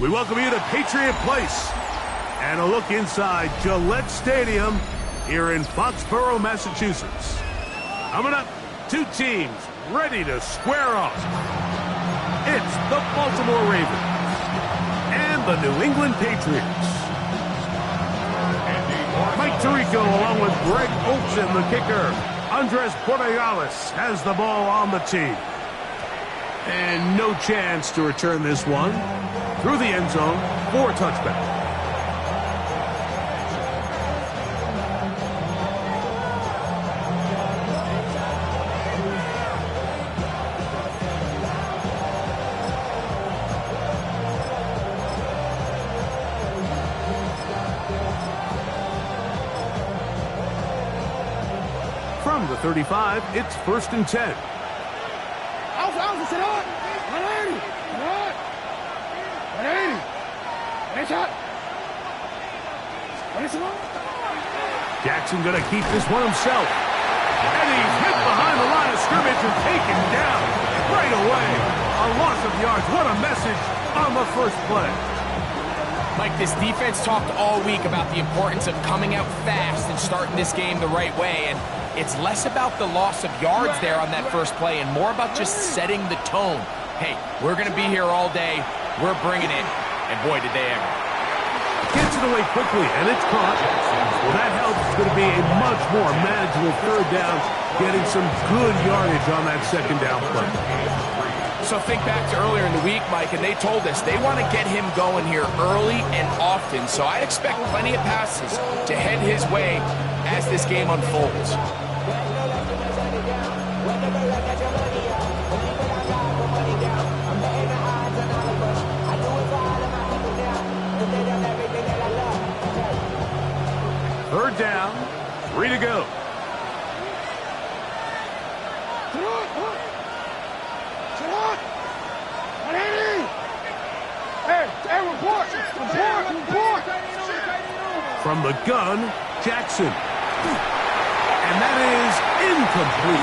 We welcome you to Patriot Place and a look inside Gillette Stadium here in Foxborough, Massachusetts. Coming up, two teams ready to square off. It's the Baltimore Ravens and the New England Patriots. Mike Tirico along with Greg Olsen, the kicker. Andres Borregales has the ball on the tee. And no chance to return this one through the end zone for a touchback. From the 35, it's 1st and 10. Jackson going to keep this one himself. And he's hit behind the line of scrimmage and taken down right away. A loss of yards. What a message on the first play. Mike, this defense talked all week about the importance of coming out fast and starting this game the right way. And it's less about the loss of yards there on that first play and more about just setting the tone. Hey, we're going to be here all day. We're bringing it. And boy, did they ever. Gets it away quickly, and it's caught. Well, that helps. It's going to be a much more manageable third down, getting some good yardage on that second down play. So think back to earlier in the week, Mike, and they told us they want to get him going here early and often. So I expect plenty of passes to head his way as this game unfolds. Third down, 3 to go. From the gun, Jackson. And that is incomplete.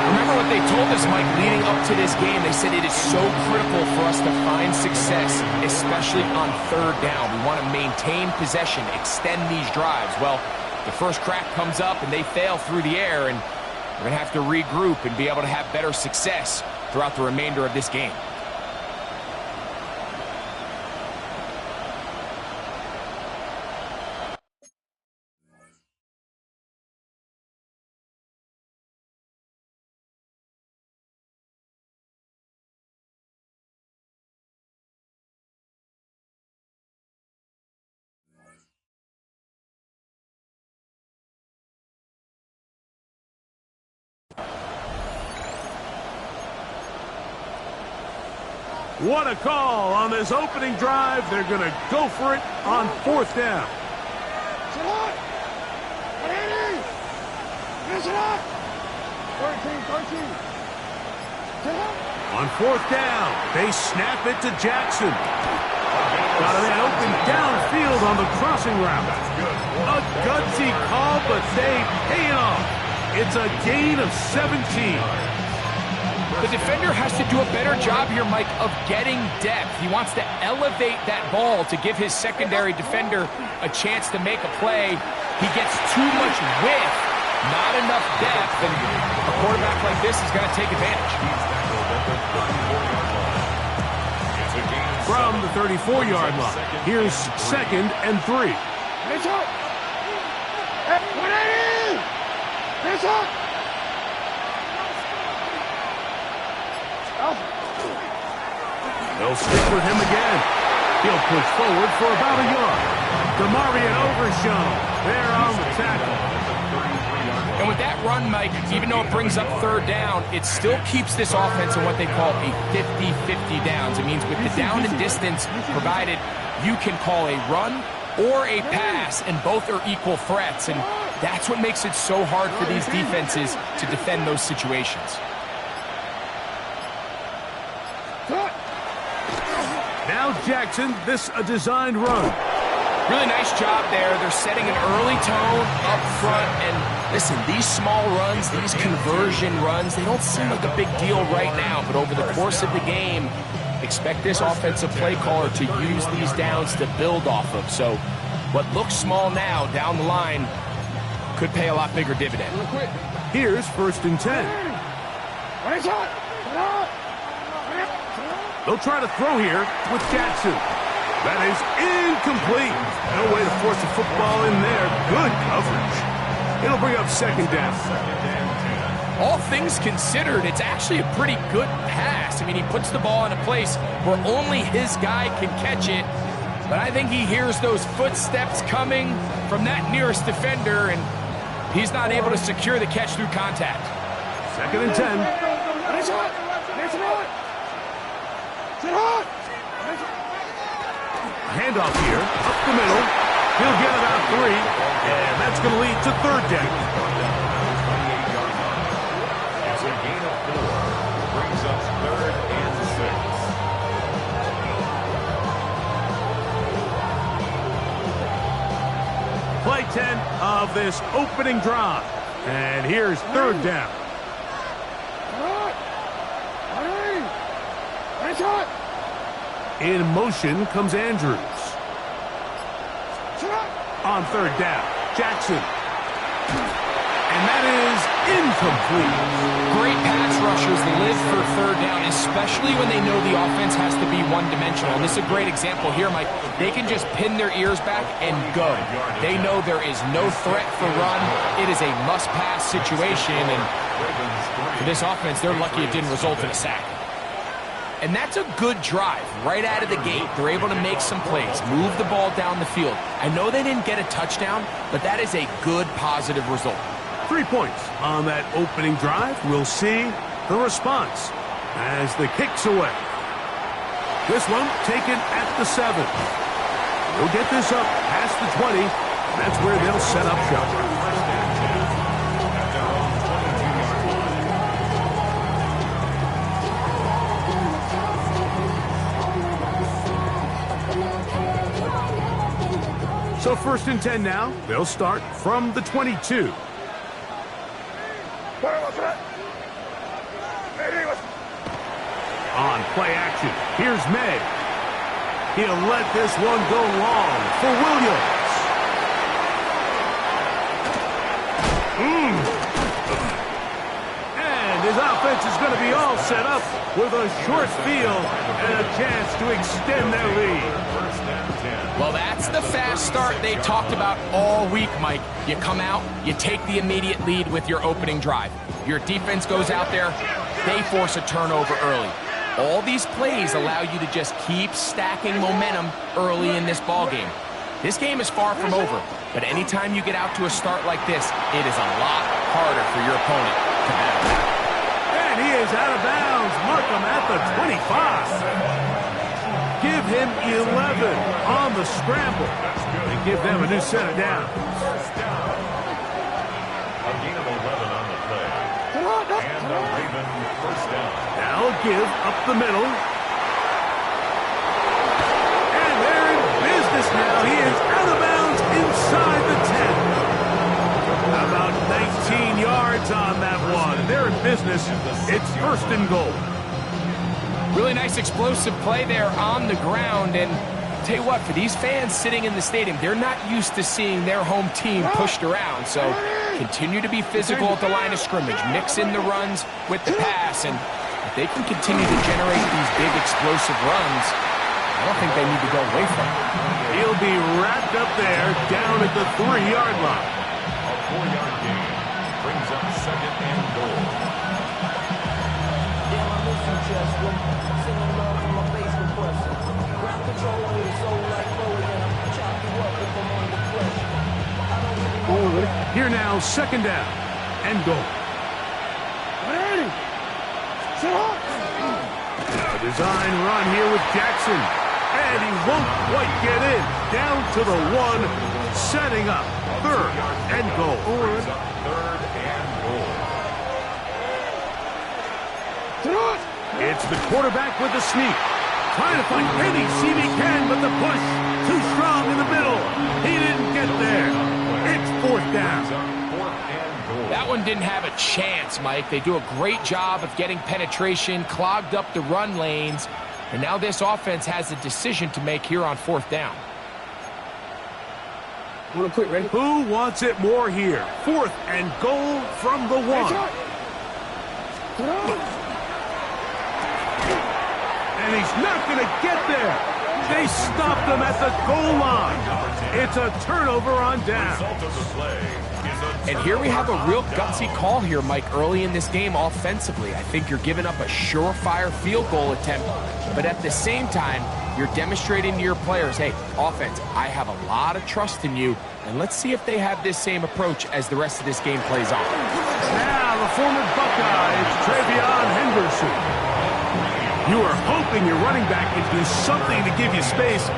Remember what they told us, Mike, leading up to this game. They said it is so critical for us to find success, especially on third down. We want to maintain possession, extend these drives. Well, the first crack comes up and they fail through the air, and we're going to have to regroup and be able to have better success throughout the remainder of this game. What a call on this opening drive. They're going to go for it on 4th down. On 4th down, they snap it to Jackson. Got a man open downfield on the crossing route. A gutsy call, but they pay it off. It's a gain of 17. The defender has to do a better job here, Mike, of getting depth. He wants to elevate that ball to give his secondary defender a chance to make a play. He gets too much width, not enough depth, and a quarterback like this is going to take advantage. From the 34-yard line, here's 2nd and 3. They'll stick with him again. He'll push forward for about a yard. DeMarvion Overshown there on the tackle. And with that run, Mike, even though it brings up third down, it still keeps this offense in what they call a 50-50 downs. It means with the down and distance provided, you can call a run or a pass, and both are equal threats. And that's what makes it so hard for these defenses to defend those situations. Now Jackson, this a designed run. Really nice job there. They're setting an early tone up front. And listen, these small runs, these conversion runs, they don't seem like a big deal right now. But over the course of the game, expect this offensive play caller to use these downs to build off of. So what looks small now down the line could pay a lot bigger dividend. Here's 1st and 10. They'll try to throw here with Jackson. That is incomplete. No way to force a football in there. Good coverage. It'll bring up 2nd down. All things considered, it's actually a pretty good pass. I mean, he puts the ball in a place where only his guy can catch it. But I think he hears those footsteps coming from that nearest defender, and he's not able to secure the catch through contact. 2nd and 10. Handoff here, up the middle. He'll get it out 3, and that's going to lead to 3rd down. It's a gain of 4. Brings us 3rd and 6. Play 10 of this opening drive. And here's 3rd down. In motion comes Andrews. On 3rd down, Jackson. And that is incomplete. Great pass rushers live for 3rd down, especially when they know the offense has to be one-dimensional. And this is a great example here, Mike. They can just pin their ears back and go. They know there is no threat for run. It is a must-pass situation, and for this offense, they're lucky it didn't result in a sack. And that's a good drive right out of the gate. They're able to make some plays, move the ball down the field. I know they didn't get a touchdown, but that is a good, positive result. 3 points on that opening drive. We'll see the response as the kick's away. This one taken at the 7. We'll get this up past the 20. That's where they'll set up shop. So 1st and 10 now. They'll start from the 22. On play action, here's May. He'll let this one go long for Williams. And his offense is going to be all set up with a short field and a chance to extend their lead. Well, that's the fast start they talked about all week, Mike. You come out, you take the immediate lead with your opening drive. Your defense goes out there, they force a turnover early. All these plays allow you to just keep stacking momentum early in this ballgame. This game is far from over, but anytime you get out to a start like this, it is a lot harder for your opponent to battle back. And he is out of bounds. Mark him at the 25. Give him 11 on the scramble and give them a new set of downs. A gain of 11 on the play. And a Raven 1st down. Now a give up the middle. And they're in business now. He is out of bounds inside the 10. About 19 yards on that one. They're in business. It's 1st and goal. Really nice explosive play there on the ground, and tell you what, for these fans sitting in the stadium, they're not used to seeing their home team pushed around, so continue to be physical at the line of scrimmage, mix in the runs with the pass, and if they can continue to generate these big explosive runs, I don't think they need to go away from it. He'll be wrapped up there down at the 3-yard line. A 4-yard gain brings up 2nd and goal. Here now, 2nd down and goal. A design run here with Jackson, and he won't quite get in. Down to the 1, setting up 3rd and goal. 3rd and goal. It's the quarterback with the sneak. trying to find any seam he can, but the push too strong in the middle. He didn't get there. It's fourth down. That one didn't have a chance, Mike. They do a great job of getting penetration, clogged up the run lanes, and now this offense has a decision to make here on fourth down. Want to quit, ready? Who wants it more here? Fourth and goal from the one. And he's not going to get there. They stopped him at the goal line. It's a turnover on down. And here we have a real gutsy call here, Mike, early in this game offensively. I think you're giving up a surefire field goal attempt, but at the same time, you're demonstrating to your players, hey, offense, I have a lot of trust in you, and let's see if they have this same approach as the rest of this game plays on. Now the former Buckeye, it's Travion Henderson. You are hoping your running back can do something to give you space.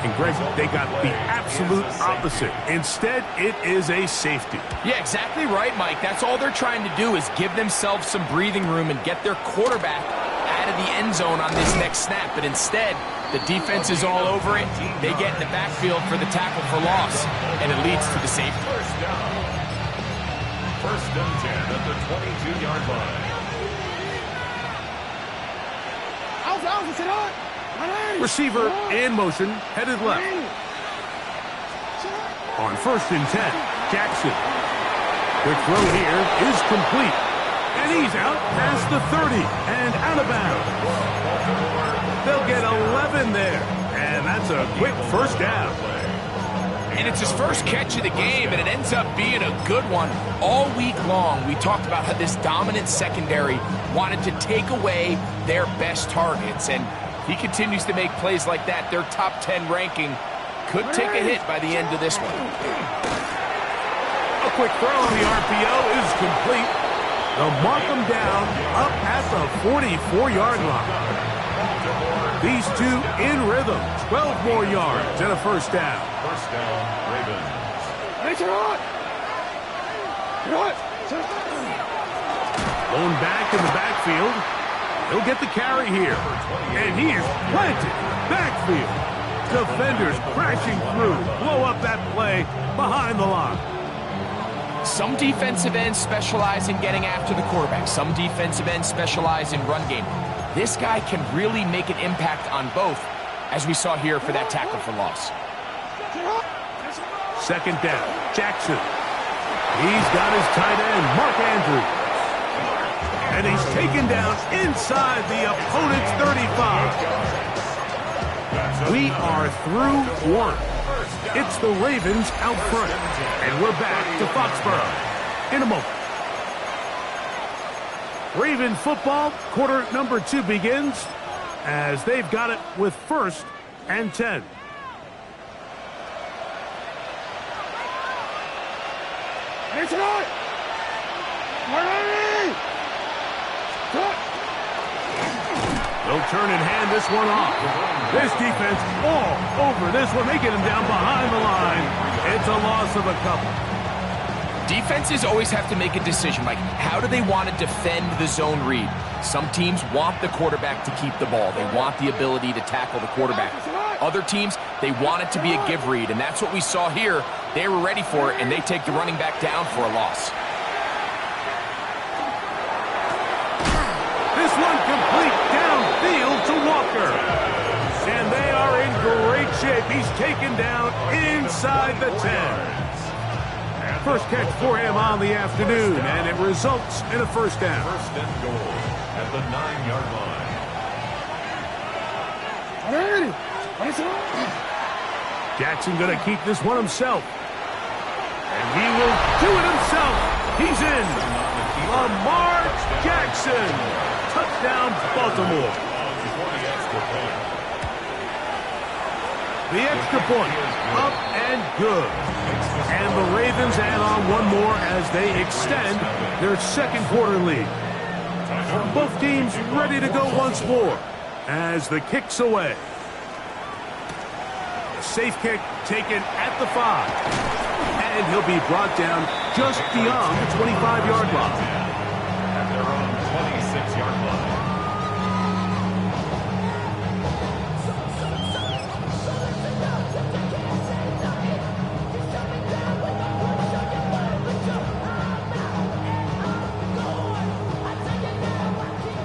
And, Greg, they got the absolute opposite. Instead, it is a safety. Yeah, exactly right, Mike. That's all they're trying to do is give themselves some breathing room and get their quarterback out of the end zone on this next snap. But instead, the defense is all over it. They get in the backfield for the tackle for loss, and it leads to the safety. First down. First and 10 at the 22-yard line. Receiver in motion, headed left. On first and 10, Jackson. Quick throw here is complete. And he's out past the 30 and out of bounds. They'll get 11 there. And that's a quick first down. And it's his first catch of the game, and it ends up being a good one. All week long, we talked about how this dominant secondary wanted to take away their best targets. And if he continues to make plays like that, their top 10 ranking could take a hit by the end of this one. A quick throw on the RPO is complete. They'll mark him down up at the 44-yard line. These two in rhythm. 12 more yards and a first down. First down, Ravens. Going back in the backfield. He'll get the carry here. And he is planted. Backfield. Defenders crashing through. Blow up that play behind the line. Some defensive ends specialize in getting after the quarterback. Some defensive ends specialize in run game. This guy can really make an impact on both, as we saw here for that tackle for loss. Second down. Jackson. He's got his tight end, Mark Andrews. And he's taken down inside the opponent's 35. We are through one. It's the Ravens out front. And we're back to Foxborough in a moment. Raven football, quarter number 2 begins as they've got it with first and 10. They'll turn and hand this one off. This defense all over this one. They get him down behind the line. It's a loss of a couple. Defenses always have to make a decision, Mike. How do they want to defend the zone read? Some teams want the quarterback to keep the ball. They want the ability to tackle the quarterback. Other teams, they want it to be a give read, and that's what we saw here. They were ready for it, and they take the running back down for a loss. This one complete downfield to Walker. And they are in great shape. He's taken down inside the 10. First catch for him on the afternoon, and it results in a first down. First and goal at the 9-yard line. Jackson going to keep this one himself. And he will do it himself. He's in. Lamar Jackson. Touchdown, Baltimore. The extra point, up and good. And the Ravens add on one more as they extend their second quarter lead. Both teams ready to go once more as the kick's away. Safe kick taken at the 5. And he'll be brought down just beyond the 25-yard line. At their own 26-yard line.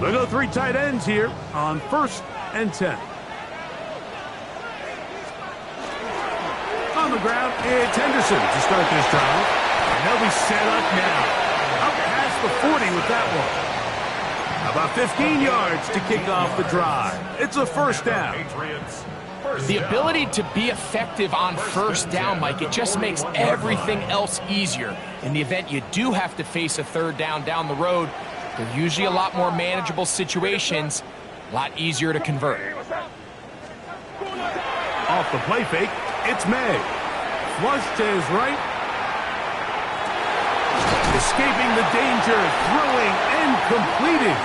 We'll go 3 tight ends here on 1st and 10. On the ground, it's Henderson to start this drive. And they'll be set up now. Up past the 40 with that one. About 15 yards to kick off the drive. It's a 1st down. The ability to be effective on 1st down, Mike, it just makes everything else easier. In the event you do have to face a 3rd down the road, they're usually a lot more manageable situations, a lot easier to convert. Off the play fake, it's May. Flush to his right. Escaping the danger, throwing and completing.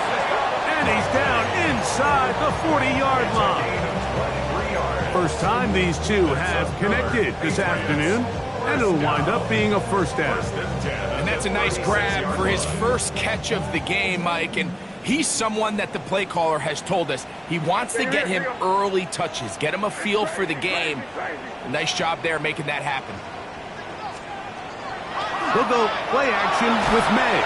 And he's down inside the 40-yard line. First time these two have connected this afternoon, and it'll wind up being a 1st down. And that's a nice grab for his first catch of the game, Mike. And he's someone that the play caller has told us he wants to get him early touches, get him a feel for the game. Nice job there making that happen. He'll go play action with May.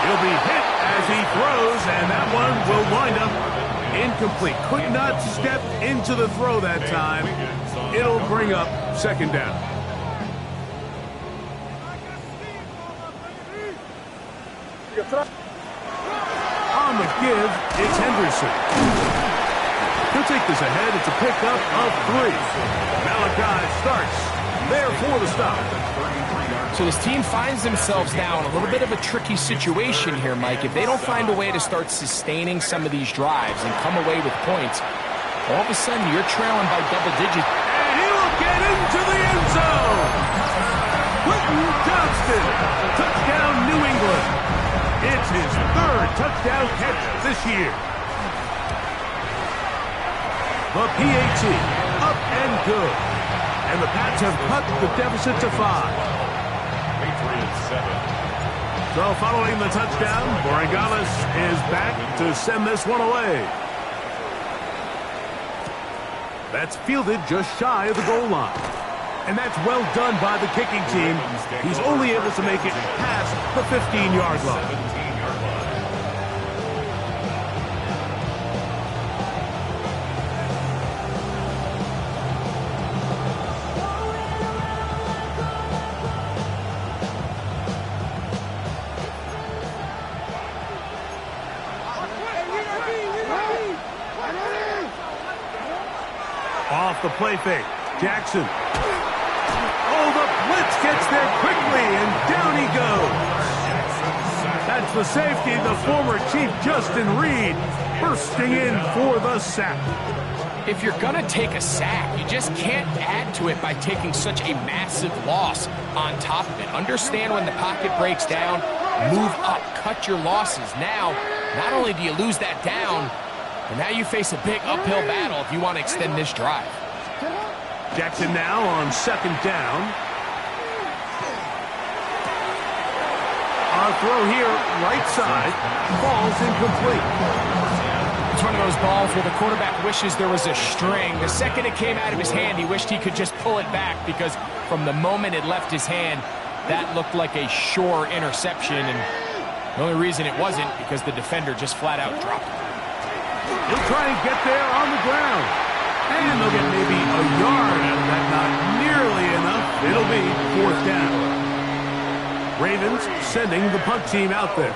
He'll be hit as he throws, and that one will wind up incomplete. Could not step into the throw that time. It'll bring up 2nd down. On the give, it's Henderson. He'll take this ahead. It's a pickup of 3. Malachi starts there for the stop. So this team finds themselves now in a little bit of a tricky situation here, Mike. If they don't find a way to start sustaining some of these drives and come away with points, all of a sudden you're trailing by double digits. And he will get into the end zone. Quentin Johnston, touchdown New England. It's his 3rd touchdown catch this year. The PAT, up and good. And the Pats have cut the deficit to 5. So following the touchdown, Borregales is back to send this one away. That's fielded just shy of the goal line. And that's well done by the kicking team. He's only able to make it past the 15-yard line. Off the play fake, Jackson. Oh, the blitz gets there quickly, and down he goes. That's the safety, the former Chief Justin Reed, bursting in for the sack. If you're going to take a sack, you just can't add to it by taking such a massive loss on top of it. Understand when the pocket breaks down, move up, cut your losses. Now, not only do you lose that down, but now you face a big uphill battle if you want to extend this drive. Jackson now on 2nd down. Our throw here, right side, falls incomplete. It's one of those balls where the quarterback wishes there was a string. The second it came out of his hand, he wished he could just pull it back, because from the moment it left his hand, that looked like a sure interception. And the only reason it wasn't because the defender just flat out dropped it. He'll try and get there on the ground. And they'll get maybe a yard out of that. Not nearly enough. It'll be 4th down. Ravens sending the punt team out there,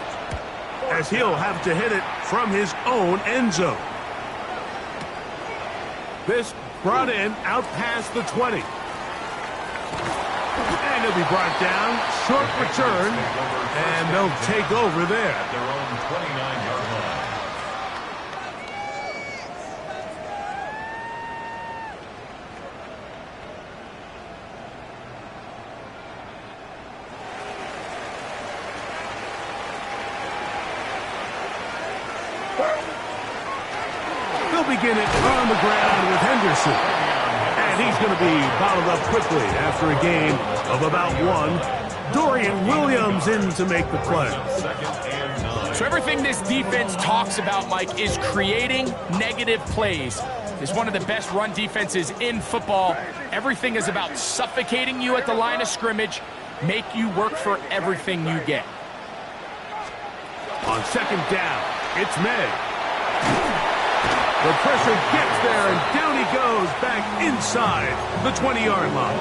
as he'll have to hit it from his own end zone. This brought in out past the 20. And he'll be brought down. Short return. And they'll take over there. At their own 29-yard line. They'll begin it on the ground with Henderson. And he's going to be bottled up quickly after a gain of about 1. Dorian Williams in to make the play. So everything this defense talks about, Mike, is creating negative plays. It's one of the best run defenses in football. Everything is about suffocating you at the line of scrimmage, make you work for everything you get. On 2nd down, it's May. The pressure gets there, and down he goes back inside the 20-yard line.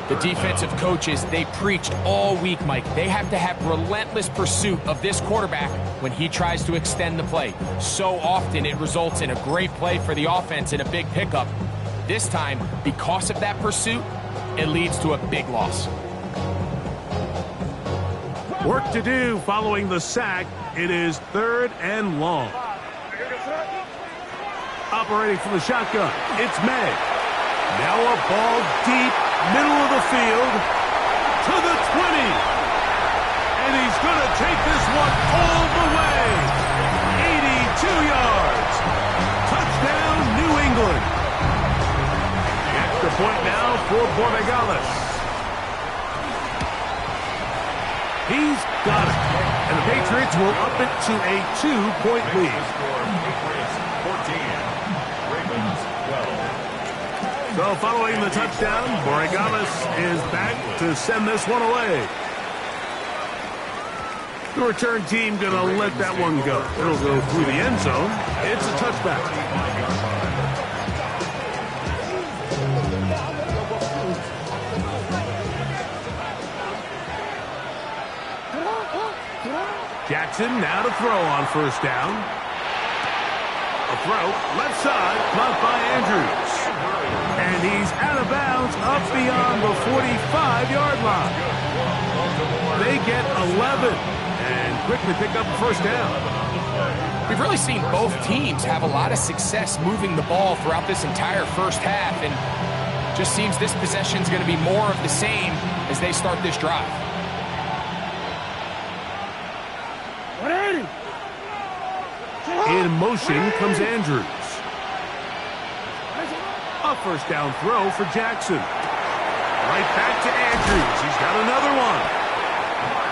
The defensive coaches, they preached all week, Mike. They have to have relentless pursuit of this quarterback when he tries to extend the play. So often it results in a great play for the offense and a big pickup. This time, because of that pursuit, it leads to a big loss. Work to do following the sack. It is 3rd and long. Operating from the shotgun, it's May. Now a ball deep, middle of the field, to the 20. And he's going to take this one all the way. 82 yards. Touchdown, New England. Extra point now for Borregales. He's got it. And the Patriots will up it to a 2-point lead. So following the touchdown, Borregales is back to send this one away. The return team going to let that one go. It'll go through the end zone. It's a touchback. Jackson now to throw on 1st down. A throw, left side, caught by Andrews. And he's out of bounds up beyond the 45-yard line. They get 11 and quickly pick up 1st down. We've really seen both teams have a lot of success moving the ball throughout this entire first half, and just seems this possession is going to be more of the same as they start this drive. In motion comes Andrews. A 1st down throw for Jackson. Right back to Andrews. He's got another one.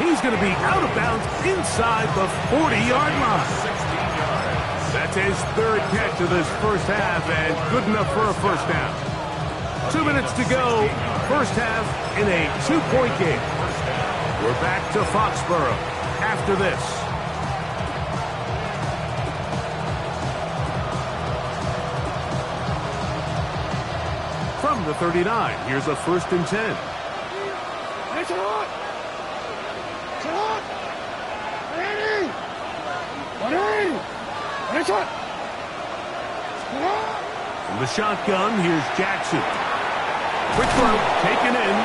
He's going to be out of bounds inside the 40-yard line. That's his 3rd catch of this first half, and good enough for a 1st down. 2 minutes to go, first half in a 2-point game. We're back to Foxborough after this. From the 39, here's a 1st and 10. From the shotgun, here's Jackson. Quick throw, taken in,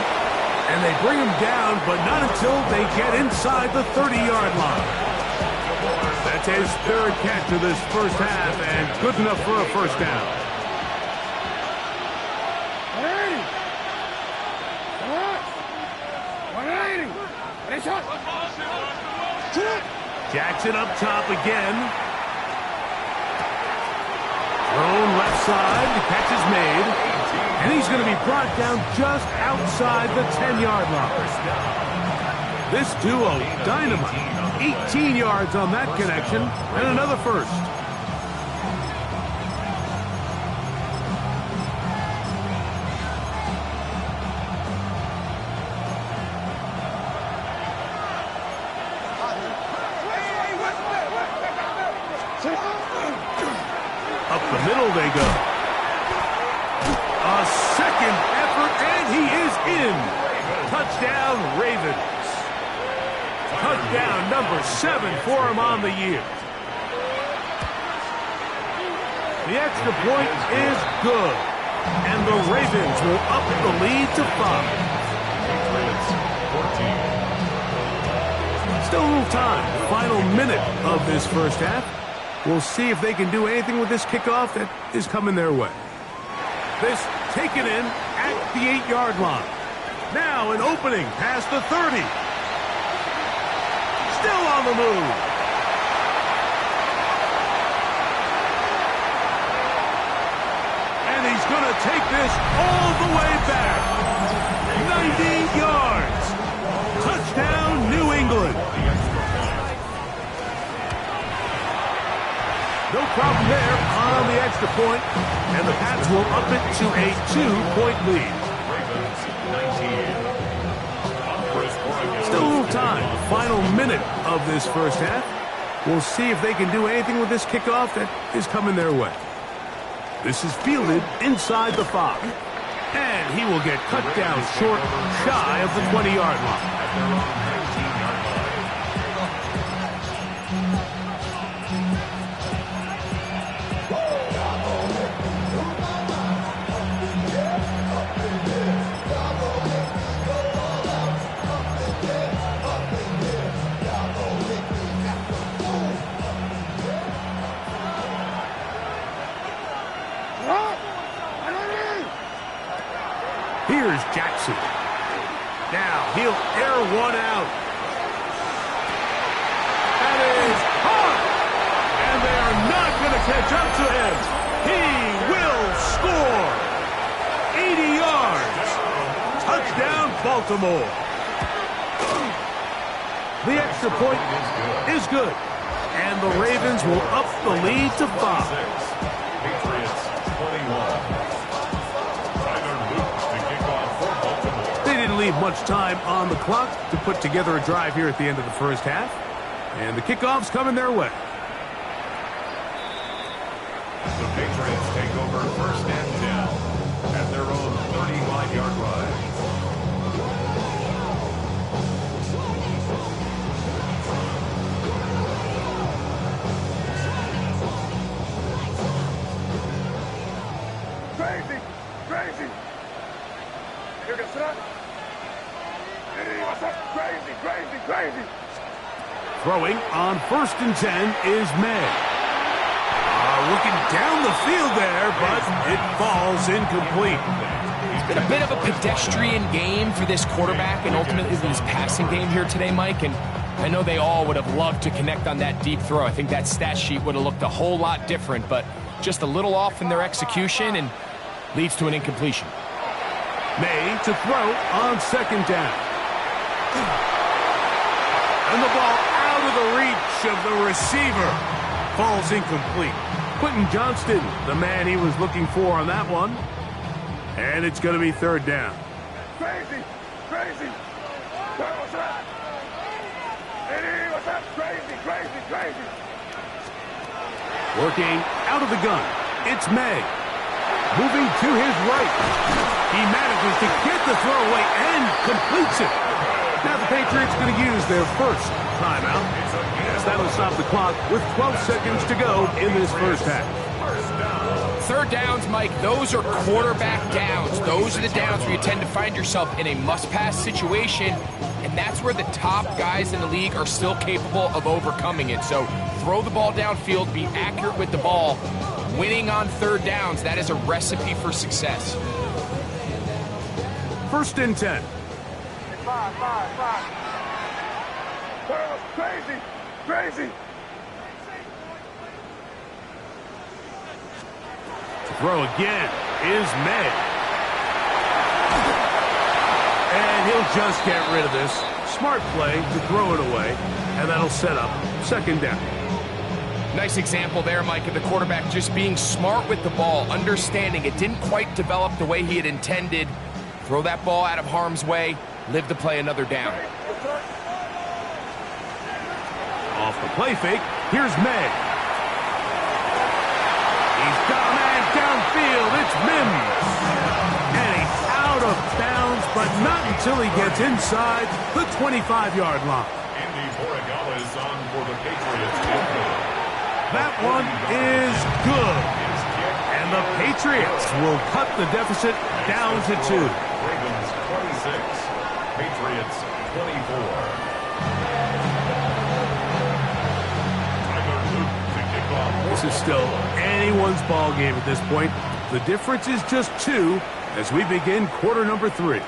and they bring him down, but not until they get inside the 30-yard line. That's his 3rd catch of this first half, and good enough for a 1st down. Jackson up top again. Thrown left side, the catch is made, and he's going to be brought down just outside the 10-yard line. This duo, dynamite. 18 yards on that connection, and another 1st. Up the middle they go. A 2nd effort, and he is in. Touchdown, Ravens. Touchdown number 7 for him on the year. The extra point is good, and the Ravens will up the lead to 5. Still a little time. Final minute of this first half. We'll see if they can do anything with this kickoff that is coming their way. This taken in at the 8-yard line. Now an opening past the 30. Still on the move. And he's going to take this all the way back. 90 yards. Touchdown, New England. No problem there on the extra point, and the Pats will up it to a 2-point lead. Still a little time. Final minute of this first half. We'll see if they can do anything with this kickoff that is coming their way. This is fielded inside the 5. And he will get cut down short, shy of the 20-yard line. Here's Jackson. Now he'll air one out. That is hard. And they are not going to catch up to him. He will score. 80 yards. Touchdown, Baltimore. The extra point is good. And the Ravens will up the lead to 5. Patriots 21. Leave much time on the clock to put together a drive here at the end of the first half. And the kickoff's coming their way. The Patriots take over first and 10 at their own 35-yard line. Crazy! Crazy! Here goes that. Crazy, crazy, crazy. Throwing on first and 10 is May. Looking down the field there, but it falls incomplete. It's been a bit of a pedestrian game for this quarterback and ultimately this passing game here today, Mike. And I know they all would have loved to connect on that deep throw. I think that stat sheet would have looked a whole lot different, but just a little off in their execution and leads to an incompletion. May to throw on second down. And the ball out of the reach of the receiver. Falls incomplete. Quentin Johnston, the man he was looking for on that one. And it's going to be third down. Crazy, crazy. What's that? Eddie, what's that? Crazy, crazy, crazy. Working out of the gun. It's May. Moving to his right. He manages to get the throw away and completes it. Now the Patriots going to use their first timeout. Yes, that'll stop the clock with 12 seconds to go in this first half. Third downs, Mike, those are quarterback downs. Those are the downs where you tend to find yourself in a must-pass situation, and that's where the top guys in the league are still capable of overcoming it. So throw the ball downfield, be accurate with the ball. Winning on third downs, that is a recipe for success. First and 10. Five. Crazy, crazy. Throw again is May. And he'll just get rid of this. Smart play to throw it away, and that'll set up second down. Nice example there, Mike, of the quarterback just being smart with the ball, understanding it didn't quite develop the way he had intended. Throw that ball out of harm's way, live to play another down. Off the play fake, here's May. He's got a man downfield, it's Mims. And he's out of bounds, but not until he gets inside the 25-yard line. Andy Borregales on for the Patriots. That one is good. And the Patriots will cut the deficit down to 2. Ravens 26, Patriots 24. This is still anyone's ball game at this point. The difference is just 2 as we begin quarter number 3.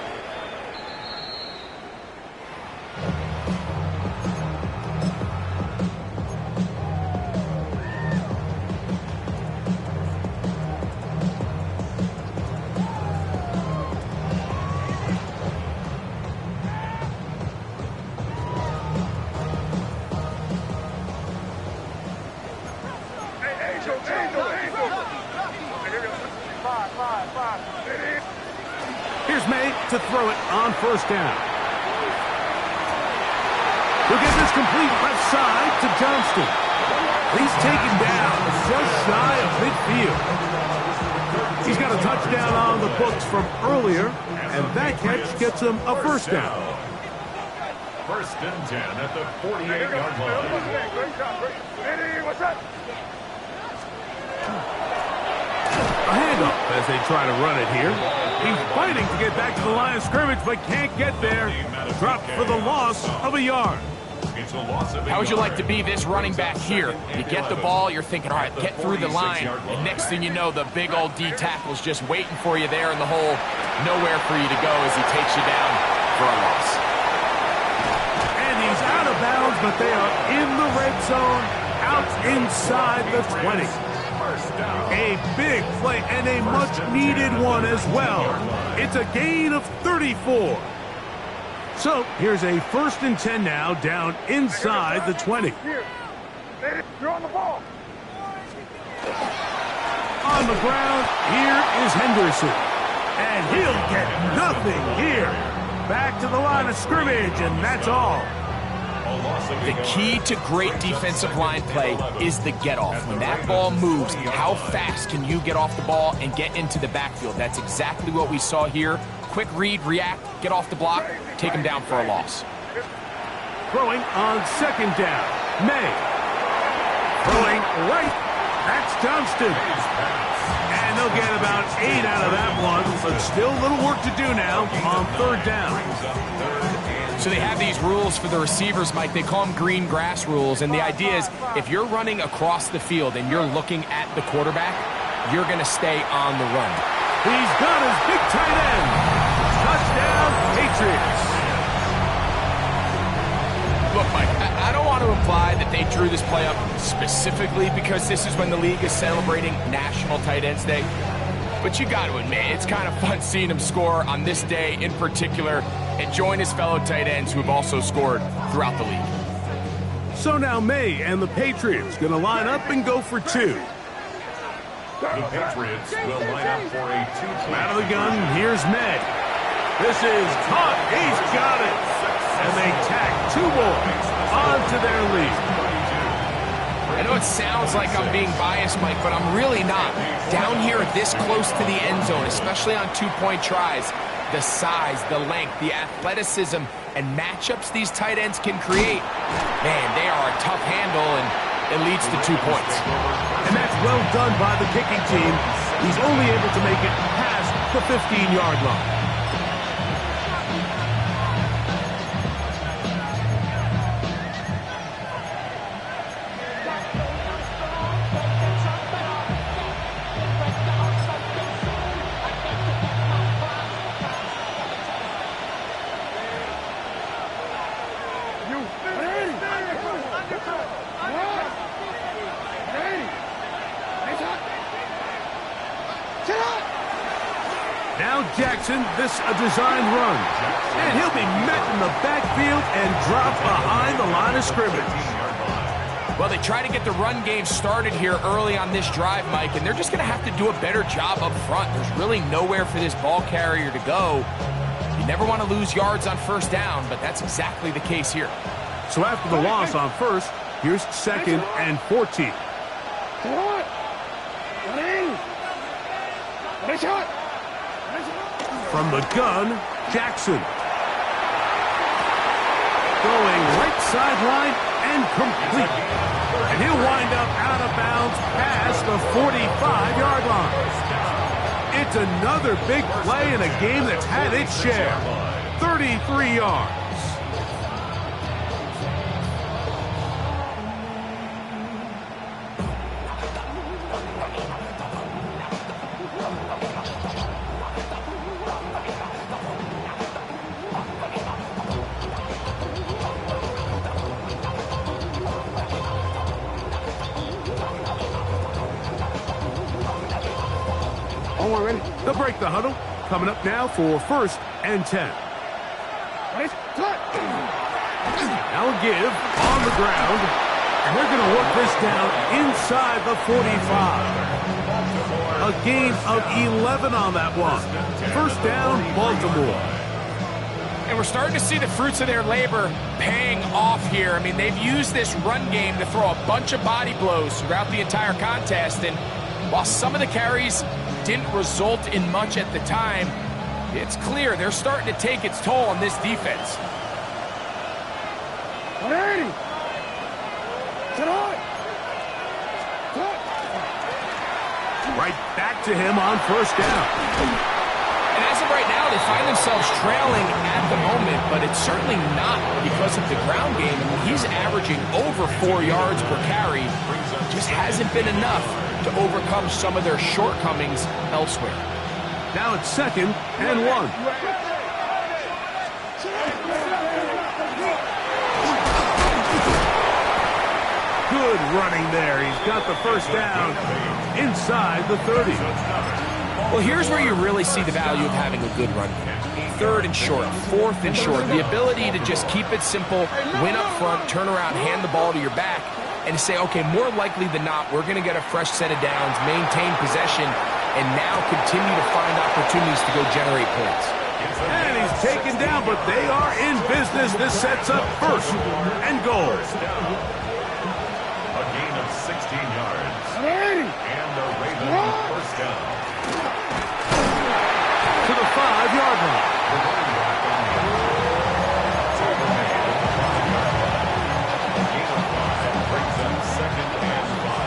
Here's May to throw it on first down. He'll get this complete left side to Johnston. He's taken down just shy of midfield. He's got a touchdown on the books from earlier, and that catch gets him a first down. First and 10 at the 48-yard line. Great job, great. Eddie, what's up? A handoff as they try to run it here. He's fighting to get back to the line of scrimmage, but can't get there. Dropped for the loss of a yard. How would you like to be this running back here? You get the ball, you're thinking, all right, get through the line, and next thing you know, the big old D tackle's just waiting for you there in the hole. Nowhere for you to go as he takes you down for a loss. And he's out of bounds, but they are in the red zone, out inside the 20. A big play and a much-needed one as well. It's a gain of 34. So here's a first and 10 now, down inside the 20. Here. Eddie, you're on the ball. On the ground, here is Henderson. And he'll get nothing here. Back to the line of scrimmage, and that's all. The key to great defensive line play is the get-off. When that ball moves, how fast can you get off the ball and get into the backfield? That's exactly what we saw here. Quick read, react, get off the block, take him down for a loss. Throwing on second down. May. Throwing right. That's Johnston. And they'll get about 8 out of that one, but still a little work to do now on third down. So they have these rules for the receivers, Mike. They call them green grass rules, and the idea is if you're running across the field and you're looking at the quarterback, you're going to stay on the run. He's got his big tight end. Touchdown, Patriots. Look, Mike, I don't want to imply that they drew this play up specifically because this is when the league is celebrating National Tight Ends Day. But you got to admit, it's kind of fun seeing him score on this day in particular and join his fellow tight ends who have also scored throughout the league. So now May and the Patriots going to line up and go for two. The Patriots will line up for a two-point. Out of the gun, here's May. This is caught. He's got it. And they tack 2 more onto their lead. I know it sounds like I'm being biased, Mike, but I'm really not. Down here this close to the end zone, especially on 2-point tries, the size, the length, the athleticism, and matchups these tight ends can create, man, they are a tough handle, and it leads to 2 points. And that's well done by the kicking team. He's only able to make it past the 15-yard line. Now Jackson, this a designed run. And he'll be met in the backfield and dropped behind the line of scrimmage. Well, they try to get the run game started here early on this drive, Mike, and they're just going to have to do a better job up front. There's really nowhere for this ball carrier to go. You never want to lose yards on first down, but that's exactly the case here. So after the loss on first, here's second and 14. From the gun, Jackson. Going right sideline and complete. And he'll wind up out of bounds past the 45-yard line. It's another big play in a game that's had its share. 33 yards. They'll break the huddle. Coming up now for first and 10. Now a give on the ground. And they're going to work this down inside the 45. A gain of 11 on that one. First down, Baltimore. And we're starting to see the fruits of their labor paying off here. I mean, they've used this run game to throw a bunch of body blows throughout the entire contest. And while some of the carries didn't result in much at the time, it's clear they're starting to take its toll on this defense. 180. Tonight. Right back to him on first down. And as of right now, they find themselves trailing at the moment, but it's certainly not because of the ground game. He's averaging over 4 yards per carry. Just hasn't been enough to overcome some of their shortcomings elsewhere. Now it's 2nd and 1. Good running there. He's got the first down inside the 30. Well, here's where you really see the value of having a good run game. 3rd and short, 4th and short. The ability to just keep it simple, win up front, turn around, hand the ball to your back, and to say, okay, more likely than not, we're going to get a fresh set of downs, maintain possession, and now continue to find opportunities to go generate points. And he's taken down, but they are in business. This sets up 1st and goal. A gain of 16 yards. 180. And the Ravens first down. To the 5-yard line. The running back on the tackle made at the 5-yard line. A gain of 5 brings them 2nd and 5.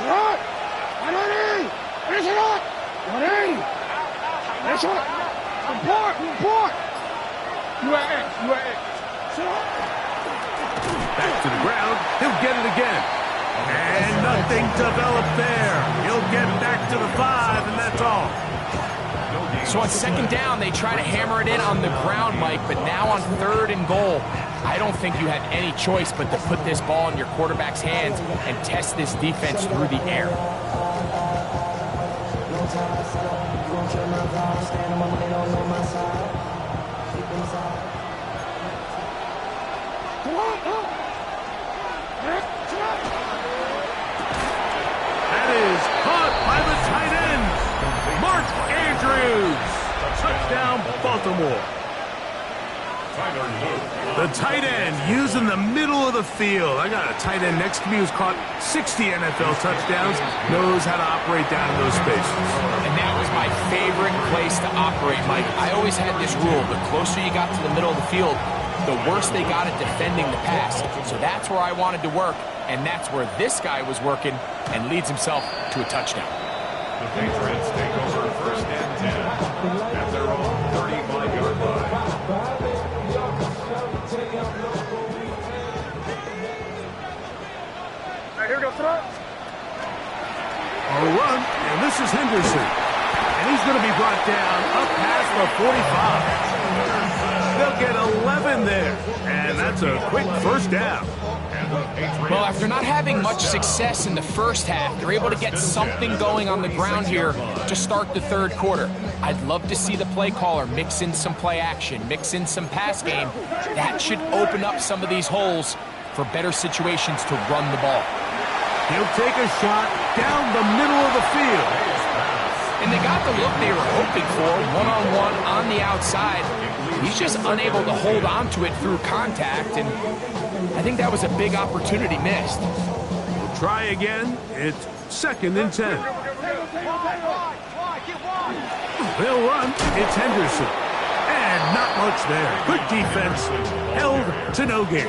Shot. 180. Finish it up. 180. Finish it. Report. UAX. Shot. Back to the ground. He'll get it again. And nothing developed there. He'll get back to the 5, and that's all. So on 2nd down, they try to hammer it in on the ground, Mike, but now on 3rd and goal, I don't think you have any choice but to put this ball in your quarterback's hands and test this defense through the air. That is caught by the tight end, Mark Andrews. Touchdown, Baltimore. The tight end using the middle of the field. I got a tight end next to me who's caught 60 NFL touchdowns, knows how to operate down in those spaces. And that was my favorite place to operate, Mike. I always had this rule: the closer you got to the middle of the field, the worse they got at defending the pass. So that's where I wanted to work, and that's where this guy was working and leads himself to a touchdown. The Patriots take over 1st and 10 at their own 35-yard line. Hey, here we go, tonight. A run, and this is Henderson. And he's going to be brought down up past the 45. They'll get 11 there, and that's a quick first down. Well, after not having much success in the first half, they're able to get something going on the ground here to start the 3rd quarter. I'd love to see the play caller mix in some play action, mix in some pass game. That should open up some of these holes for better situations to run the ball. He'll take a shot down the middle of the field. And they got the look they were hoping for, one-on-one on the outside. He's just unable to hold on to it through contact, and I think that was a big opportunity missed. We'll try again. It's 2nd and 10. They'll run. It's Henderson. And not much there. Good defense. Held to no gain.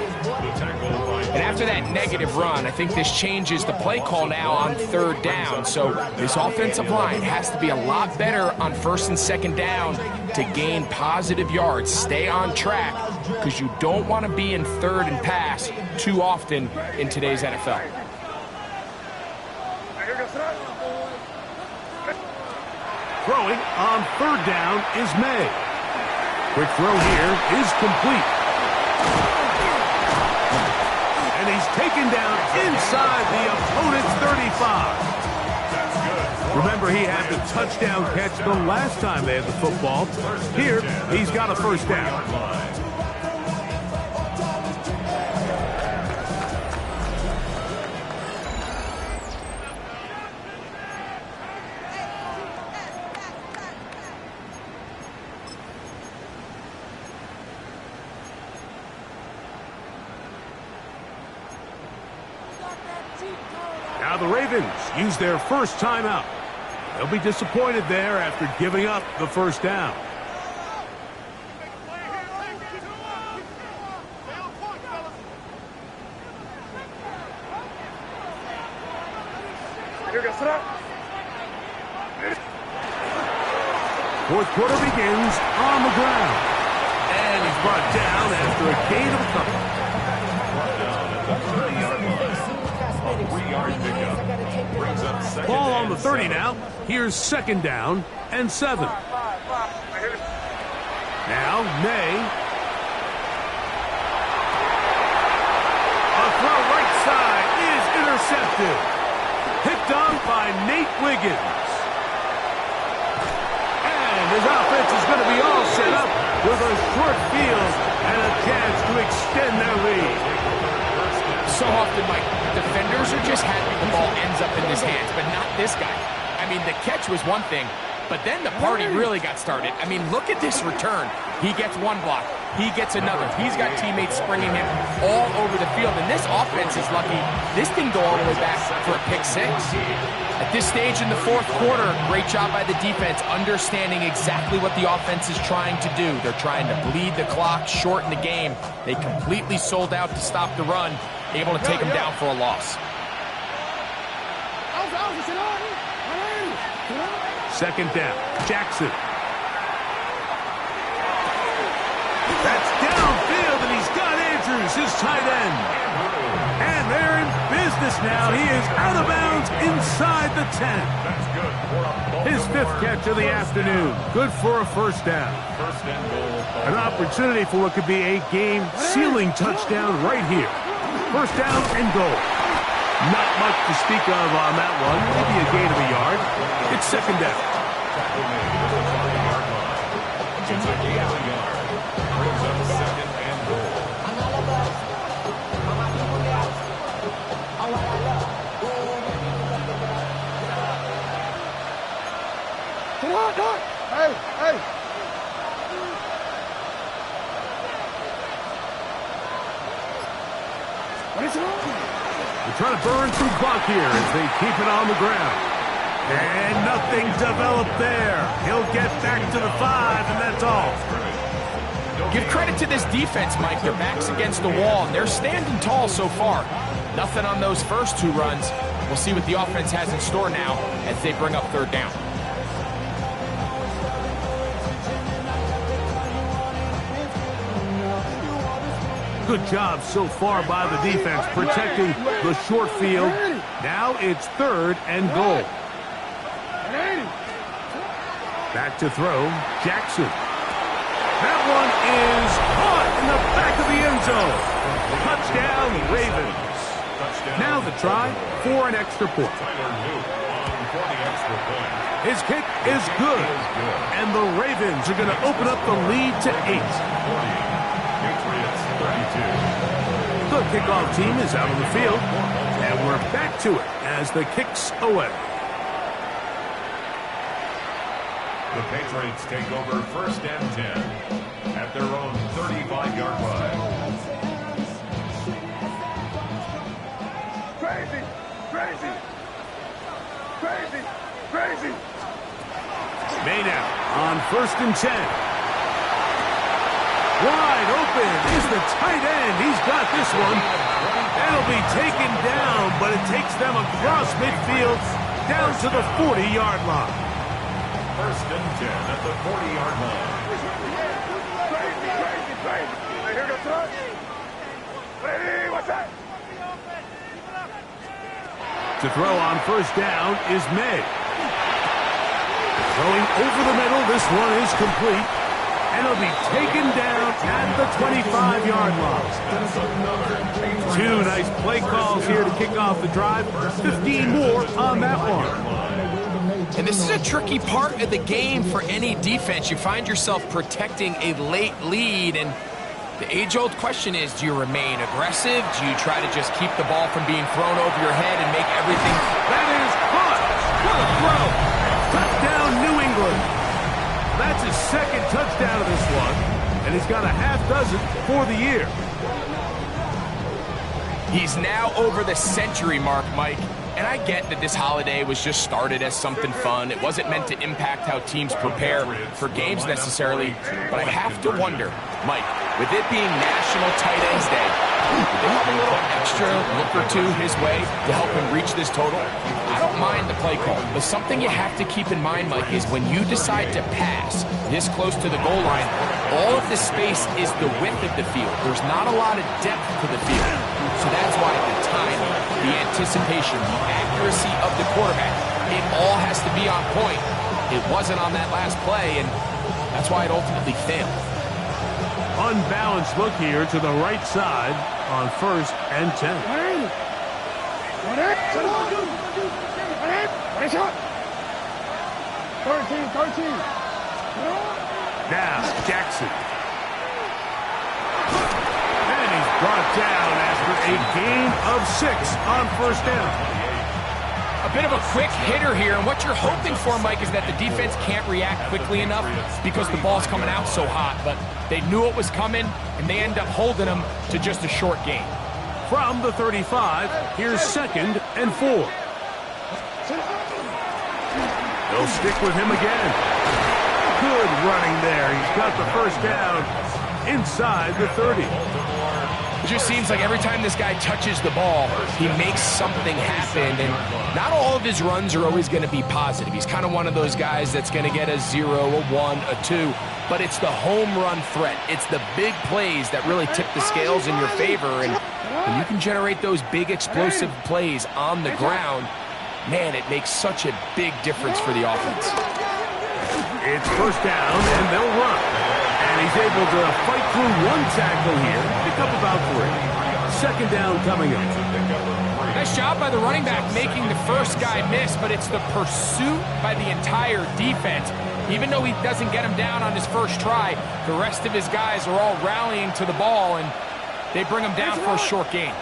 And after that negative run, I think this changes the play call now on 3rd down. So this offensive line has to be a lot better on 1st and 2nd down to gain positive yards. Stay on track, because you don't want to be in 3rd and pass too often in today's NFL. Throwing on 3rd down is May. Quick throw here is complete. And he's taken down inside the opponent's 35. Remember, he had the touchdown catch the last time they had the football. Here, he's got a first down. Now the Ravens use their first timeout. They'll be disappointed there after giving up the first down. Fourth quarter begins on the ground. And he's brought down after a gain of a couple. Ball on the 30 now. Here's second down and 7. Now May. A throw right side is intercepted. Picked on by Nate Wiggins. And his offense is going to be all set up with a short field and a chance to extend their lead. So often, Mike, defenders are just happy the ball ends up in his hands, but not this guy. I mean, the catch was one thing, but then the party really got started. I mean, look at this return. He gets one block. He gets another. He's got teammates springing him all over the field, and this offense is lucky. This didn't go all the way back for a pick six. At this stage in the fourth quarter, great job by the defense, understanding exactly what the offense is trying to do. They're trying to bleed the clock, shorten the game. They completely sold out to stop the run, able to take them down for a loss. Second down, Jackson. That's downfield, and he's got Andrews, his tight end. And they're in business now. He is out of bounds inside the 10. His fifth catch of the afternoon. Good for a first down. An opportunity for what could be a game-sealing touchdown right here. First down and goal. Not much to speak of on that one. Maybe a gain of a yard. It's second down. It's a gain of a yard. Brings up second and goal. Hey! What is wrong? They're trying to burn through clock here as they keep it on the ground. And nothing developed there. He'll get back to the 5, and that's all. Give credit to this defense, Mike. Their back's against the wall, and they're standing tall so far. Nothing on those first two runs. We'll see what the offense has in store now as they bring up third down. Good job so far by the defense protecting the short field. Now it's third and goal. Back to throw, Jackson. That one is caught in the back of the end zone. Touchdown, Ravens. Now the try for an extra point. His kick is good, and the Ravens are going to open up the lead to 8. The kickoff team is out on the field, and we're back to it as the kick's away. The Patriots take over first and 10 at their own 35-yard line. Crazy! May now on first and 10. Wide open is the tight end. He's got this one. That'll be taken down, but it takes them across midfield down to the 40-yard line. First and 10 at the 40-yard line. Here goes throw. Ready, what's that? To throw on first down is May. Throwing over the middle, this one is complete. And it'll be taken down at the 25-yard line. Two nice play calls here to kick off the drive. 15 more on that one. And this is a tricky part of the game for any defense. You find yourself protecting a late lead, and the age-old question is, do you remain aggressive? Do you try to just keep the ball from being thrown over your head and make everything... That is caught! What a throw! Touchdown, New England! That's his second touchdown of this one, and he's got a half dozen for the year. He's now over the century mark, Mike. And I get that this holiday was just started as something fun. It wasn't meant to impact how teams prepare for games necessarily. But I have to wonder, Mike, with it being National Tight Ends Day, would they have a little extra look or two his way to help him reach this total? I don't mind the play call, but something you have to keep in mind, Mike, is when you decide to pass this close to the goal line, all of the space is the width of the field. There's not a lot of depth to the field. So that's why the timing, the anticipation, the accuracy of the quarterback, it all has to be on point. It wasn't on that last play, and that's why it ultimately failed. Unbalanced look here to the right side on 1st and 10. Now, Jackson. And he's brought down after a gain of 6 on 1st down. A bit of a quick hitter here, and what you're hoping for, Mike, is that the defense can't react quickly enough because the ball's coming out so hot, but they knew it was coming, and they end up holding them to just a short gain. From the 35, here's 2nd and 4. They'll stick with him again. Good running there. He's got the 1st down inside the 30. It just seems like every time this guy touches the ball, he makes something happen, and not all of his runs are always going to be positive. He's kind of one of those guys that's going to get a 0, a 1, a 2, but it's the home run threat. It's the big plays that really tip the scales in your favor, and when you can generate those big explosive plays on the ground, man, it makes such a big difference for the offense. It's 1st down, and they'll run. And he's able to fight through 1 tackle here, pick up about 3. 2nd down coming up. Nice job by the running back making the first guy miss, but it's the pursuit by the entire defense. Even though he doesn't get him down on his first try, the rest of his guys are all rallying to the ball, and they bring him down for a short gain.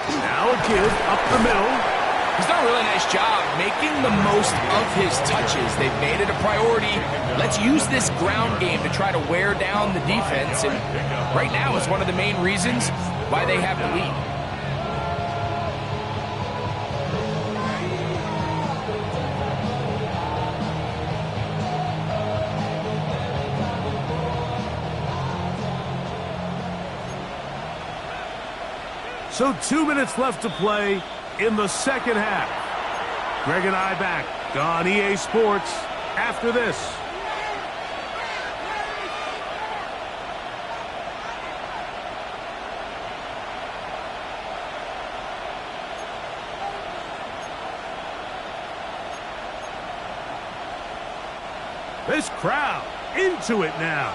Now a give up the middle. He's done a really nice job making the most of his touches. They've made it a priority. Let's use this ground game to try to wear down the defense, and right now it's one of the main reasons why they have the lead. So 2 minutes left to play in the 2nd half. Greg and I back on EA Sports after this. This crowd into it now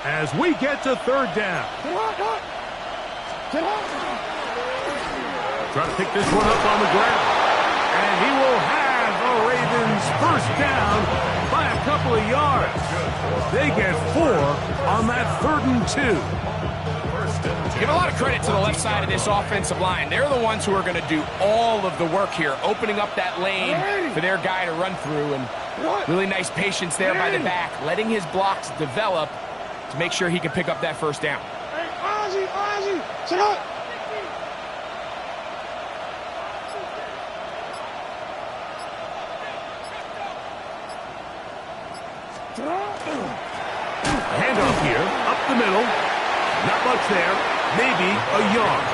as we get to 3rd down. Trying to pick this one up on the ground. And he will have the Ravens 1st down by a couple of yards. They get 4 on that 3rd and 2. Give a lot of credit to the left side of this offensive line. They're the ones who are going to do all of the work here, opening up that lane for their guy to run through. And really nice patience there by the back, letting his blocks develop to make sure he can pick up that 1st down. Sit up. Handoff here, up the middle. Not much there, maybe a yard.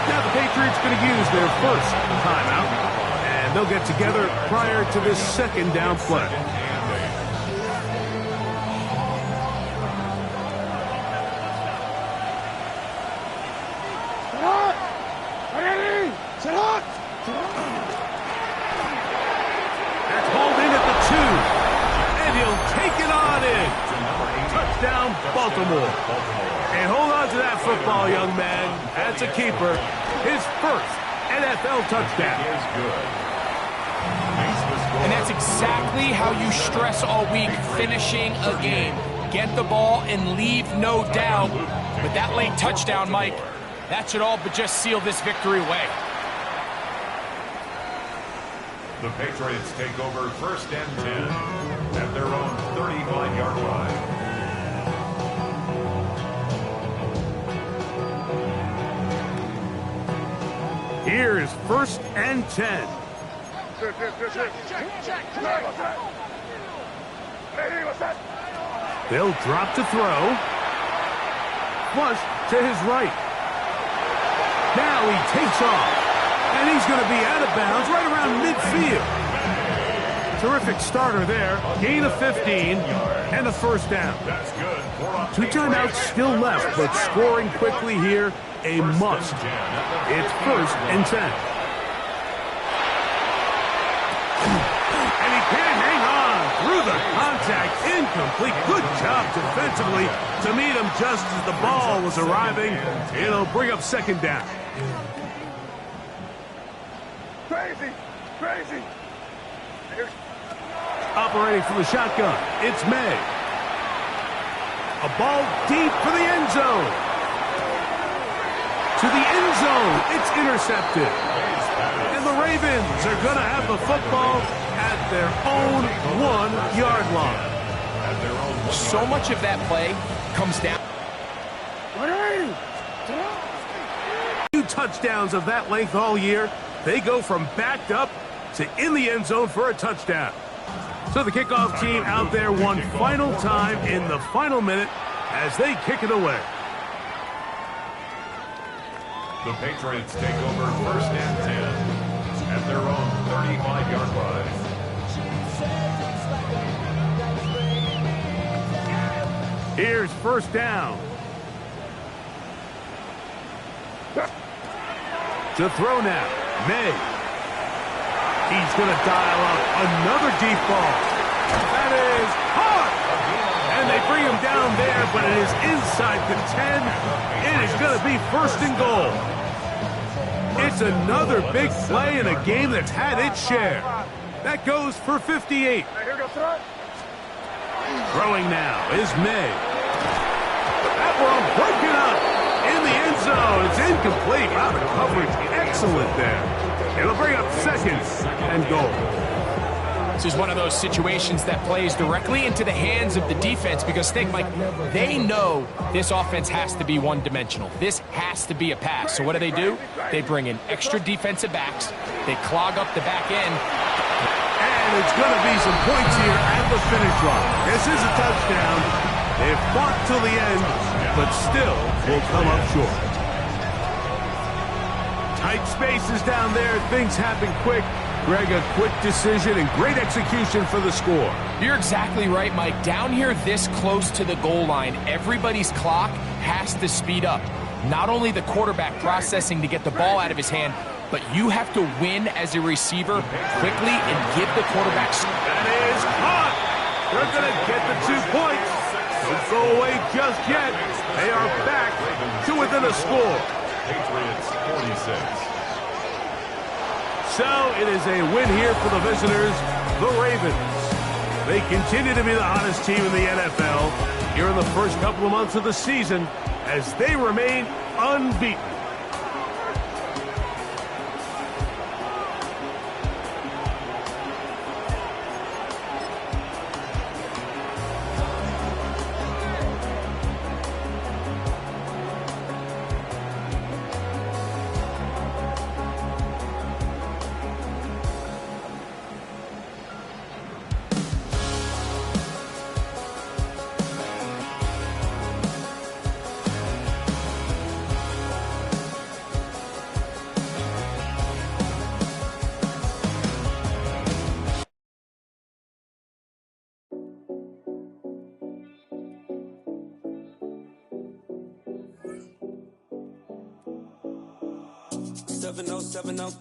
Now the Patriots going to use their 1st timeout, and they'll get together prior to this 2nd down play. That's hauled in at the 2. And he'll take it on in. Touchdown, Baltimore. And hold on to that football, young man. That's a keeper. His 1st NFL touchdown. And that's exactly how you stress all week, finishing a game. Get the ball and leave no doubt. With that late touchdown, Mike, that should all but just seal this victory away. The Patriots take over 1st and 10 at their own 35-yard line. Here is 1st and 10. Check. Hey, what's that? They'll drop to throw. Flush to his right. Now he takes off. And he's going to be out of bounds right around midfield. Terrific starter there. Gain of 15 and a 1st down. That's good. 2 timeouts still left, but scoring quickly here, a must. It's 1st and 10. And he can't hang on through the contact. Incomplete. Good job defensively to meet him just as the ball was arriving. It'll bring up 2nd down. Crazy. Operating from the shotgun, it's May. A ball deep for the end zone. To the end zone, it's intercepted. And the Ravens are going to have the football at their own 1-yard line. So much of that play comes down. 2 touchdowns of that length all year. They go from backed up to in the end zone for a touchdown. So the kickoff team out there one final time in the final minute as they kick it away. The Patriots take over 1st and 10 at their own 35-yard line. Here's 1st down. To throw now, May. He's going to dial up another deep ball. That is caught. And they bring him down there, but it is inside the 10. It is going to be 1st and goal. It's another big play in a game that's had its share. That goes for 58. Throwing now is May. That one broken up in the end zone. It's incomplete. Wow, the coverage excellent there. It'll bring up 2nd and goal. This is one of those situations that plays directly into the hands of the defense because think, Mike, they know this offense has to be one-dimensional. This has to be a pass. So what do? They bring in extra defensive backs. They clog up the back end. And it's going to be some points here at the finish line. This is a touchdown. They've fought till the end, but still will come up short. Tight spaces down there. Things happen quick. Greg, a quick decision and great execution for the score. You're exactly right, Mike. Down here this close to the goal line, everybody's clock has to speed up. Not only the quarterback processing to get the ball out of his hand, but you have to win as a receiver quickly and give the quarterback... That is caught. They're going to get the 2 points. Don't go away just yet. They are back to within a score. Patriots 46. So it is a win here for the visitors, the Ravens. They continue to be the hottest team in the NFL here in the first couple of months of the season as they remain unbeaten.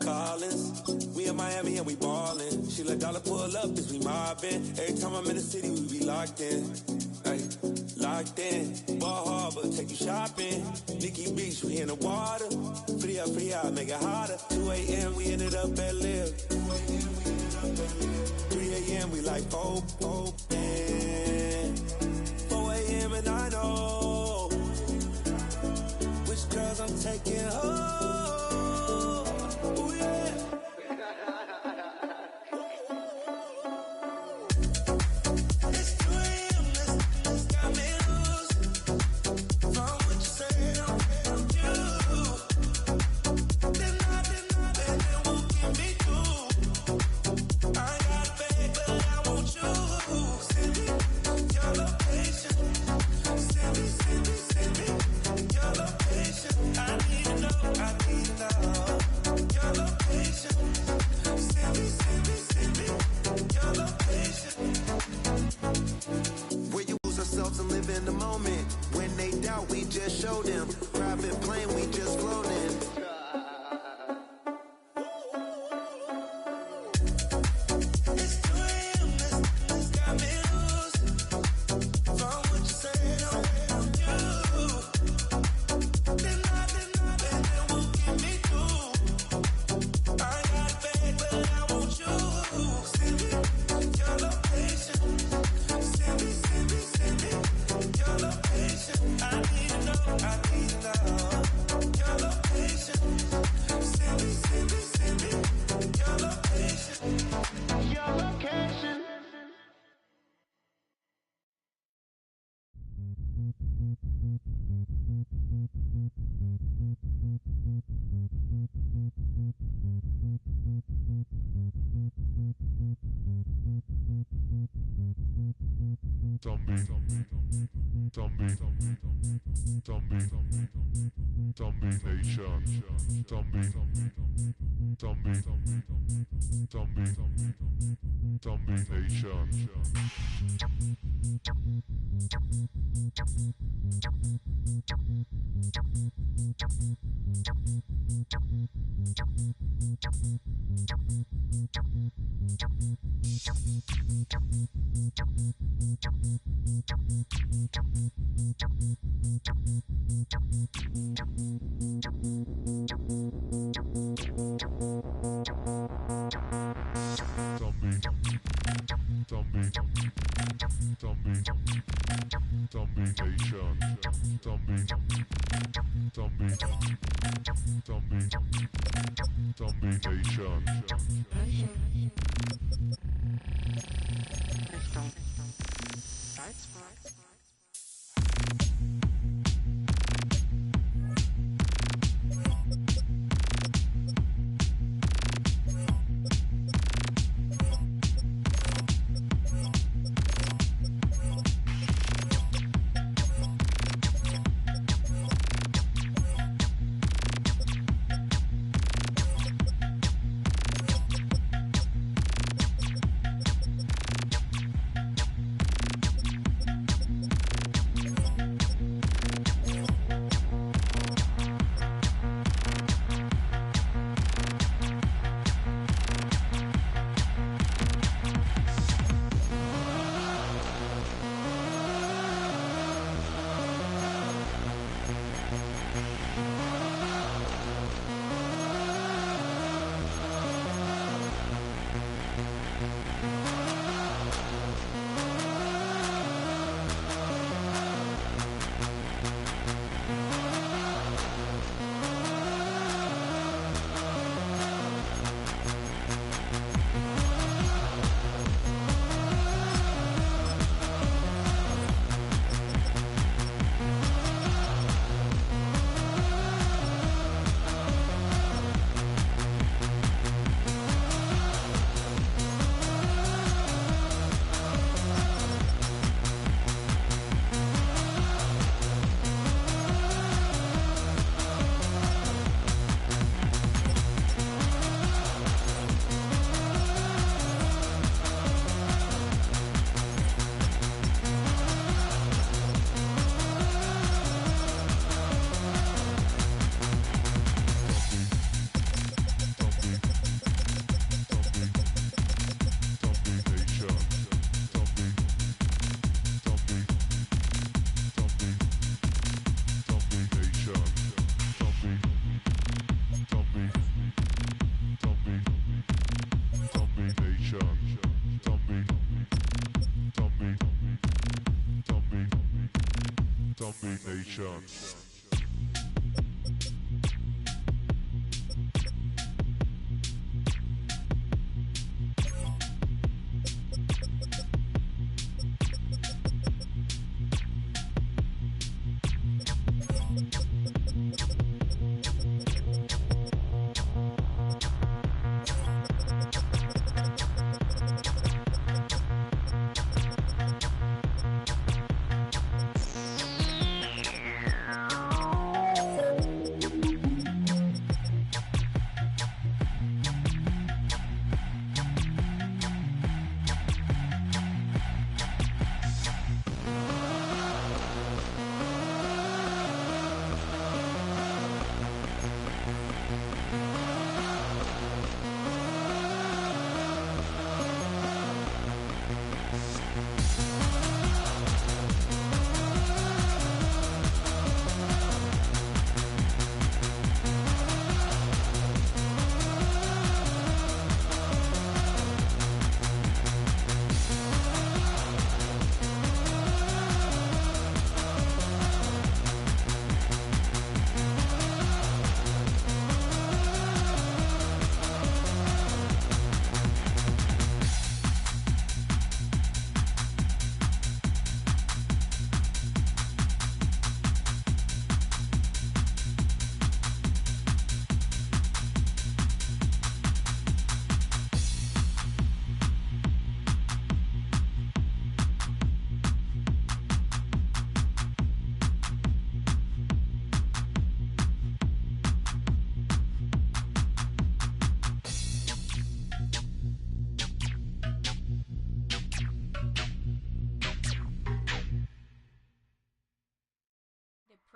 Collins. We in Miami and we ballin'. She let dollar pull up, bitch, we mobbin'. Every time I'm in the city, we be locked in. Ay, locked in. Ball Harbor, take you shopping. Nikki Beach, we in the water. Free up, make it hotter. 2 a.m., we ended up at Live. 3 a.m., we like open. 4 a.m. and I know which girls I'm taking home. just show them. Private plane, we just flown in.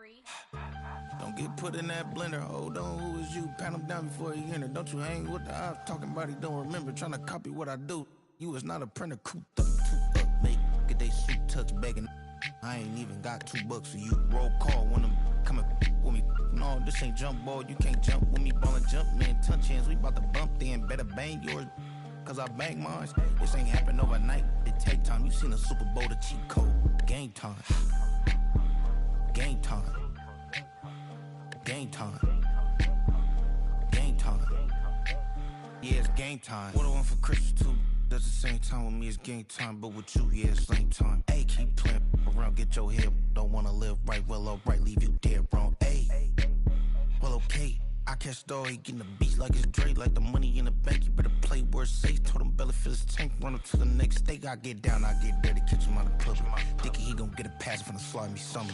free. Don't get put in that blender. Hold on, who is you? Pat him down before he enter. Don't you hang with the ops talking about he don't remember. Trying to copy what I do. You is not a printer. Cooped up, too up, mate. Get they suit touch begging. I ain't even got $2 for you. Roll call when I'm coming with me. No, this ain't jump ball. You can't jump with me. Ballin' jump, man. Touch hands. We bout to bump then. Better bang yours. Cause I bang mine. This ain't happen overnight. It take time. You seen the Super Bowl, the cheat code. Game time. Game time. Game time. Game time. Yeah, it's game time. What I want for Christmas too. That's the same time with me, it's game time. But with you, yeah, it's same time. Ayy, keep playing around, get your head. Don't wanna live right, well, alright, leave you dead wrong. Ayy, well, okay. I catch the dog, he getting the beats like it's Dre. Like the money in the bank, you better play where it's safe. Told him Bella fill his tank, run up to the next stake. I get down, I get dirty, catch him out of club. Thinking he gon' get a pass from the slime me something.